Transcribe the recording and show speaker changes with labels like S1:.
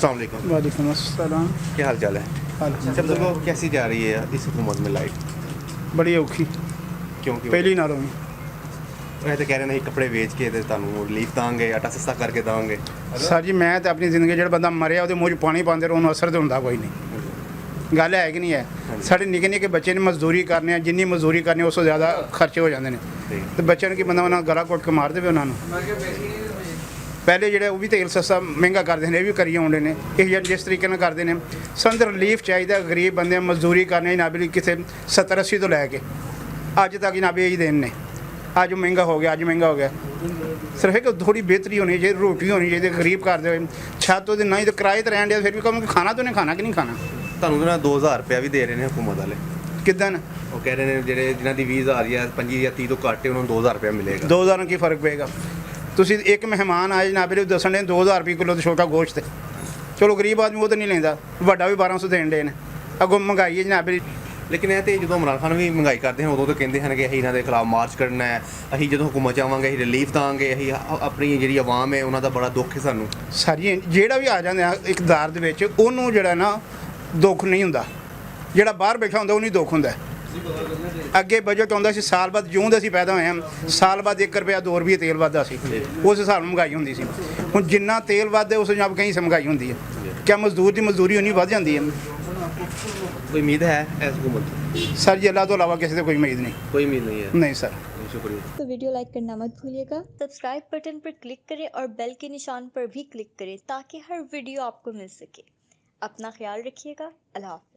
S1: अस्सलाम वालेकुम।
S2: वालेकुम अस्सलाम।
S1: क्या हाल चाल है? जब देखो कैसी जा रही है इस हुकूमत में लाइफ?
S2: बड़ी औखी
S1: क्योंकि
S2: पहली नालों भी।
S1: ਇਹ ਤਾਂ ਕਹਿ ਰਹੇ ਨੇ ਕੱਪੜੇ ਵੇਚ ਕੇ ਤੇ ਤੁਹਾਨੂੰ ਰਿਲੀਫ ਦਾਂਗੇ, ਆਟਾ ਸਸਤਾ ਕਰਕੇ ਦਾਂਗੇ।
S2: ਸਰ ਜੀ ਮੈਂ ਤਾਂ ਆਪਣੀ ਜ਼ਿੰਦਗੀ ਜਿਹੜਾ ਬੰਦਾ ਮਰਿਆ ਉਹਦੇ ਮੂੰਹ 'ਚ ਪਾਣੀ ਪਾਉਂਦੇ ਰਹੋ, ਉਹਨੂੰ ਅਸਰ ਤਾਂ ਹੁੰਦਾ ਕੋਈ ਨਹੀਂ। ਗੱਲ ਹੈ ਕਿ ਨਹੀਂ ਹੈ? ਸਾਡੇ ਨਿੱਕੇ ਨਿੱਕੇ ਬੱਚੇ ਨੇ ਮਜ਼ਦੂਰੀ ਕਰਨੇ ਆ, ਜਿੰਨੀ ਮਜ਼ਦੂਰੀ ਕਰਨੀ ਉਸ ਤੋਂ ਜ਼ਿਆਦਾ ਖਰਚੇ ਹੋ ਜਾਂਦੇ ਨੇ ਤੇ ਬੱਚਿਆਂ ਨੂੰ ਕੀ ਬੰਦਾ ਉਹਨਾਂ ਗਲਾ ਘੁੱਟ ਕੇ ਮਾਰ ਦੇਵੇ ਉਹਨਾਂ ਨੂੰ। ਪਹਿਲੇ ਜਿਹੜੇ ਉਹ ਵੀ ਤੇਲ ਸਸਤਾ ਮਹਿੰਗਾ ਕਰਦੇ ਨੇ, ਇਹ ਵੀ ਕਰੀ ਆਉਂਦੇ ਨੇ। ਇਹ ਜਿਸ ਤਰੀਕੇ ਨਾਲ ਕਰਦੇ ਨੇ ਸਾਨੂੰ ਰਿਲੀਫ ਚਾਹੀਦਾ। ਗਰੀਬ ਬੰਦੇ ਮਜ਼ਦੂਰੀ ਕਰਨੇ ਨਾ ਵੀ ਕਿਸੇ 70-80 ਤੋਂ ਲੈ ਕੇ ਅੱਜ ਤੱਕ ਨਾ ਵੀ ਇਹੀ ਦੇਣ ਨੇ। ਅੱਜ ਮਹਿੰਗਾ ਹੋ ਗਿਆ, ਅੱਜ ਮਹਿੰਗਾ ਹੋ ਗਿਆ। ਸਿਰਫ ਇੱਕ ਥੋੜੀ ਬਿਹਤਰੀ ਹੋਣੀ ਚਾਹੀਦੀ, ਰੋਟੀ ਹੋਣੀ ਚਾਹੀਦੀ। ਗਰੀਬ ਘਰ ਦੇ ਛੱਤ ਉਹਦੇ ਨਹੀਂ ਤਾਂ ਕਿਰਾਏ ਤੇ ਰਹਿਣ ਦੇ ਫਿਰ ਵੀ ਕਹੋਗੇ ਖਾਣਾ ਤਾਂ ਨਹੀਂ ਖਾਣਾ ਕਿ ਨਹੀਂ ਖਾਣਾ।
S1: ਤੁਹਾਨੂੰ ਤਾਂ 2000 ਰੁਪਇਆ ਵੀ ਦੇ ਰਹੇ ਨੇ ਹੁਕੂਮਤ ਵਾਲੇ।
S2: ਕਿੱਦਾਂ
S1: ਉਹ ਕਹਿ ਰਹੇ ਨੇ ਜਿਹੜੇ ਜਿਨ੍ਹਾਂ ਦੀ 20,000 ਜਾਂ 25 ਜਾਂ 30 ਤੋਂ ਘੱਟ ਹੈ ਉਹਨਾਂ ਨੂੰ 2000 ਰੁਪਇਆ ਮਿਲੇਗਾ।
S2: 2000 ਨਾਲ ਕੀ ਫਰਕ ਪਏਗਾ? ਤੁਸੀਂ ਇੱਕ ਮਹਿਮਾਨ ਆਏ ਜਨਾਬ ਵੀਰੇ ਦੱਸਣ ਦੇ 2000 ਰੁਪਏ ਕਿਲੋ ਤੇ ਛੋਟਾ ਗੋਸ਼ਤ। ਚਲੋ ਗਰੀਬ ਆਦਮੀ ਉਹ ਤਾਂ ਨਹੀਂ ਲੈਂਦਾ, ਵੱਡਾ ਵੀ 1200 ਦੇਣ ਦੇ ਨੇ। ਅੱਗੋਂ ਮਹਿੰਗਾਈ ਹੈ ਜਨਾਬ ਵੀਰੇ।
S1: ਲੇਕਿਨ ਇਹ ਤੇ ਜਦੋਂ ਇਮਰਾਨ ਖਾਨ ਵੀ ਮਹਿੰਗਾਈ ਕਰਦੇ ਹਨ ਉਦੋਂ ਤਾਂ ਕਹਿੰਦੇ ਹਨ ਕਿ ਅਸੀਂ ਇਹਨਾਂ ਦੇ ਖਿਲਾਫ ਮਾਰਚ ਕਰਨਾ ਹੈ, ਅਸੀਂ ਜਦੋਂ ਹੁਕੂਮਤ 'ਚ ਆਵਾਂਗੇ ਅਸੀਂ ਰਿਲੀਫ ਦਾਂਗੇ, ਅਸੀਂ ਆਪਣੀ ਜਿਹੜੀ ਆਵਾਮ ਹੈ ਉਹਨਾਂ ਦਾ ਬੜਾ ਦੁੱਖ ਹੈ ਸਾਨੂੰ।
S2: ਸਾਰੀ ਜਿਹੜਾ ਵੀ ਆ ਜਾਂਦਾ ਇਕਤਦਾਰ ਦੇ ਵਿੱਚ ਉਹਨੂੰ ਜਿਹੜਾ ਨਾ ਦੁੱਖ ਨਹੀਂ ਹੁੰਦਾ, ਜਿਹੜਾ ਬਾਹਰ ਬੈਠਾ ਹੁੰਦਾ ਉਹਨੂੰ ਦੁੱਖ ਹੁੰਦਾ। ਅੱਗੇ ਬਜਟ ਆਉਂਦਾ ਸੀ ਸਾਲ ਬਾਅਦ, ਜਿਉਂ ਦੇ ਅਸੀਂ ਪੈਦਾ ਹੋਏ ਹਾਂ ਸਾਲ ਬਾਅਦ 1 ਰੁਪਇਆ 2 ਰੁਪਏ ਤੇਲ ਵੱਧਦਾ ਸੀ, ਉਸ ਹਿਸਾਬ ਨਾਲ ਮਹਿੰਗਾਈ ਹੁੰਦੀ ਸੀ। ਹੁਣ ਜਿੰਨਾ ਤੇਲ ਵੱਧਦਾ ਉਸ ਹਿਸਾਬ ਕहीं ਮਹਿੰਗਾਈ ਹੁੰਦੀ ਹੈ। ਕਿਆ ਮਜ਼ਦੂਰ ਦੀ ਮਜ਼ਦੂਰੀ ਉਨੀ ਵੱਧ ਜਾਂਦੀ ਹੈ?
S1: ਕੋਈ ਉਮੀਦ ਹੈ ਇਸ हुकूमत से?
S2: सर जी अल्लाह तो अलावा किसी से कोई उम्मीद नहीं।
S1: कोई उम्मीद नहीं है?
S2: नहीं सर।
S1: शुक्रिया।
S3: तो वीडियो लाइक करना मत भूलिएगा, सब्सक्राइब बटन पर क्लिक करें और बेल के निशान पर भी क्लिक करें ताकि हर वीडियो आपको मिल सके। अपना ख्याल रखिएगा। अल्लाह हाफ़िज़।